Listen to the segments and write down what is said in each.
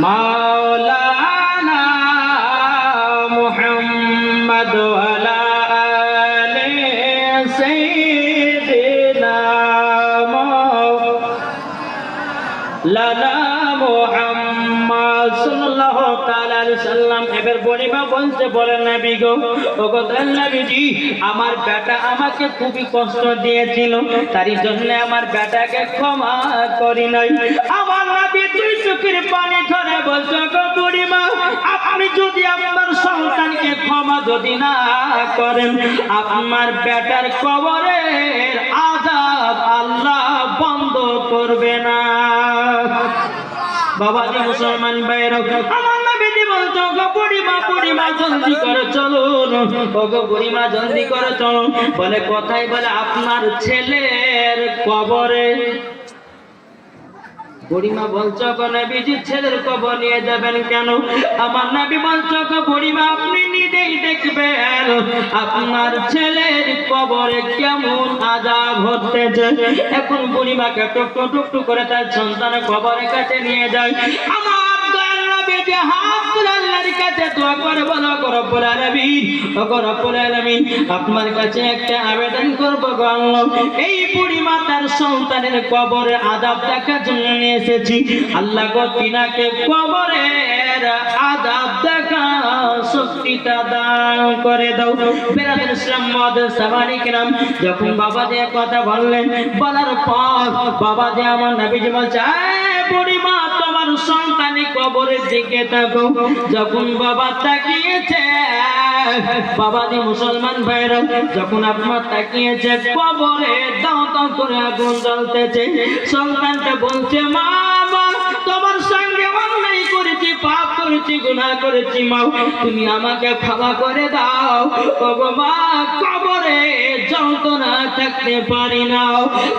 মাওলানা মুহাম্মদ ওয়ালা আলে সাইয়্যিদিনা মাওলানা মুহাম্মদ সাল্লাল্লাহু তাআলা আলাইহি সাল্লাম। এবার বলিমা বলতে বলেন নবী গো, ওগো নবীজি, আমার বেটা আমাকে খুবই কষ্ট দিয়েছিল, তারই জন্য আমার বেটাকে ক্ষমা করি নাই। আমার নবী দুই চোখের পানি ধরে বলছে, গো বুড়িমা, আপনি যদি আপনার সন্তানকে ক্ষমা যদি না করেন, আপনার বেটার কবরের আযাব আল্লাহ বন্ধ করবে না। বাবাজি মুসলমান ভাইরা, আমার নবীজি বলতো, গো বুড়িমা বুড়িমা জলদি করে চলুন, ও গো বুড়িমা জলদি করে চলুন। বলে কোথায়? বলে আপনার ছেলের কবরে। বুড়িমা বলছো, গো নবীজি ছেলের কবর নিয়ে যাবেন কেন? আমার নবী বলছো, গো বুড়িমা আপনি নিজেই দেখবেন আপনার ছেলের কবরে কেমন আযাব হতেছে। এখন বুড়িমাকে টুকটু টুকটু করে তার সন্তানের কবরের কাছে নিয়ে যায়। আমার দয়াল নবীজি হাত তুলে আল্লাহর কাছে দোয়া করে বলো, গো রব্বুল আলামিন, ও গো রব্বুল আলামিন, আপনার কাছে একটা আবেদন করব গো আল্লাহ, এই বুড়িমা তার সন্তানের কবরে আযাব দেখার জন্য নিয়ে এসেছি। আল্লাহ গো তিনাকে কবরের আযাব দেখা শক্তিটা দান করে দাও। বেরাদুল ইসলাম মুআদ্দিস সাহাবায়ে কিরাম যখন বাবাজি কথা বললেন, বলার পর বাবাজি আমার নবীজি বলছে, এই বুড়িমা তোমার সন্তানি কবরের দিকে তাকো। যখন বাবা তাকিয়েছে, বাবাজি মুসলমান ভাইরা, যখন আপনার তাকিয়েছে কবরে দাও দাও করে আগুন জ্বলতেছে, সন্তানটা বলছে, মা তোমার সঙ্গে অন্যায় করেছি, পাপ করেছি, গুনাহ করেছি, মা তুমি আমাকে ক্ষমা করে দাও। ওগো মা, কবরে যন্ত্রণা থাকতে পারি না।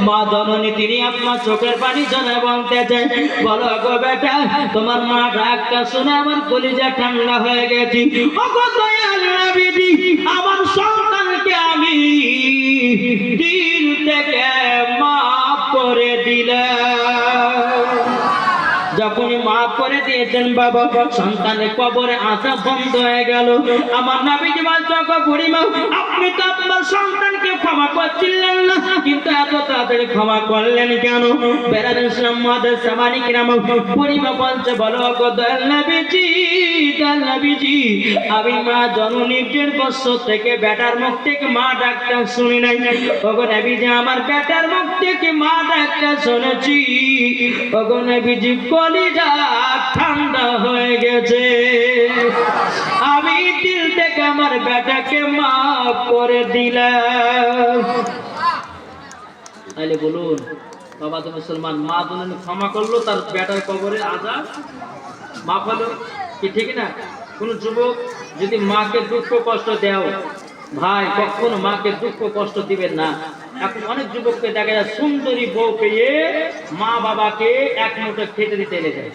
মা জননী তিনি আপনার চোখের পানি ঝরে বলতেছে, বলো গো বেটা, তোমার মা ডাকটা শুনে আমার কলিজা ঠান্ডা হয়ে গেছে। ওগো দয়াল নবীজি, আমার সন্তানকে আমি দিল থেকে মাফ করে দিলাম। যখন মাফ করে দিয়েছেন বাবা, সন্তানের কবরে আসা বন্ধ হয়ে গেল। আমার নবীজি বলছে, গো বুড়িমা, আপনি তো আপনার সন্তানকে ক্ষমা করছিলেন না, কিন্তু এত তাড়াতাড়ি ক্ষমা করলেন কেন? বেরাদুল ইসলাম মুআদ্দিস সাহাবায়ে কিরাম বুড়িমা বলছে, বলো গো দয়াল নবীজি, দয়াল নবীজি, আমি মা জননীর 1.5 বছর থেকে বেটার মুখ থেকে মা ডাকটা শুনি নাই। ওগো নবীজি, আমার বেটার মুখ থেকে মা ডাকটা শুনেছি। ওগো নবীজি, কলিজা ঠান্ডা হয়ে গেছে, আমি দিল থেকে আমার বেটাকে মাফ করে দিলাম। তাহলে বলুন বাবা তো মুসলমান, মা জননী ক্ষমা করলো, তার বেটার কবরের আযাব মাফ হলো, কি ঠিক না? কোন যুবক যদি মাকে দুঃখ কষ্ট দাও, ভাই কখনো মাকে দুঃখ কষ্ট দিবেন না। এখন অনেক যুবককে দেখা যায় সুন্দরী বউ পেয়ে মা বাবাকে এক মুঠো খেতে দিতে এলে যায়,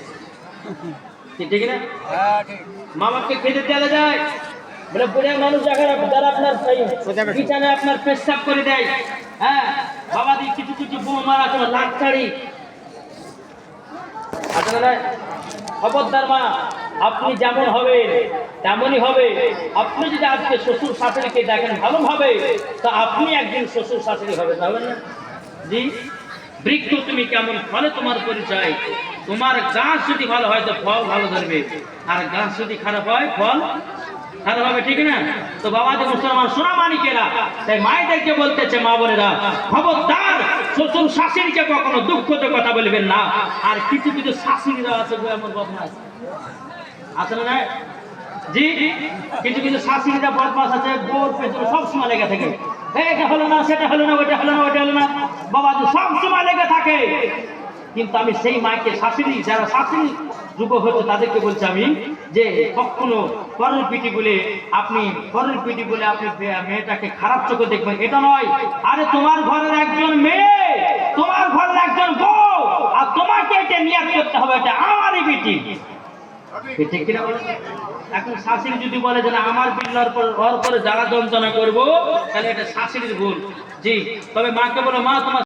ঠিক না? মা বাবাকে খেতে দেওয়া যায়, বলে বুড়ে মানুষ যারা আপনার বিছানায় আপনার পেশাব করে দেয়। হ্যাঁ বাবা দি কিছু কিছু বউ মারা কোনো লাখ ছাড়ি আসলে খবরদার মা, আপনি যেমন হবে তেমনই হবে। আপনি যদি আজকে শ্বশুর শাশুড়িকে দেখেন ভালোভাবে, তা আপনি একদিন শ্বশুর শাশুড়ি হবে, তাহলে না? জি, বৃক্ষ তুমি কেমন, ফলে তোমার পরিচয়। তোমার গাছ যদি ভালো হয় তো ফল ভালো ধরবে, আর গাছ যদি খারাপ হয় ফল খারাপ হবে, ঠিক না? তো বাবাজি মুসলমান সোনা মানিকেরা, তাই মায়েদেরকে বলতেছে, মা বোনেরা, খবরদার শ্বশুর শাশুড়িকে কখনো দুঃখতে কথা বলবেন না। আর কিছু কিছু শাশুড়িরা আছে এমন বদমাশ আছে না? জি, কিছু কিছু শাশুড়িরা বদমাশ আছে, বোর পেছনে সবসময় লেগে থাকে, এটা হলো না, সেটা হলো না, ওটা হলো না, ওটা হলো না, বাবাজি সবসময় লেগে থাকে। কিন্তু আমি সেই মাকে শাশুড়ি, যারা শাশুড়ি যুবক হচ্ছে তাদেরকে বলছি আমি, যে কখনো পরের পিঠি বলে আপনি মেয়েটাকে খারাপ চোখে দেখবেন, এটা নয়। আরে তোমার ঘরের একজন মেয়ে, তোমার ঘরের একজন বউ, আর তোমাকে এটা নিয়াত করতে হবে, এটা আমারই বিটি, ঠিক কিনা বলে? এখন শাশুড়ি যদি বলে যে না আমার বিল্লার পরে যারা যন্ত্রণা করবো, তাহলে এটা শাশুড়ির ভুল। জি, তবে মাকে বলো, মা তোমার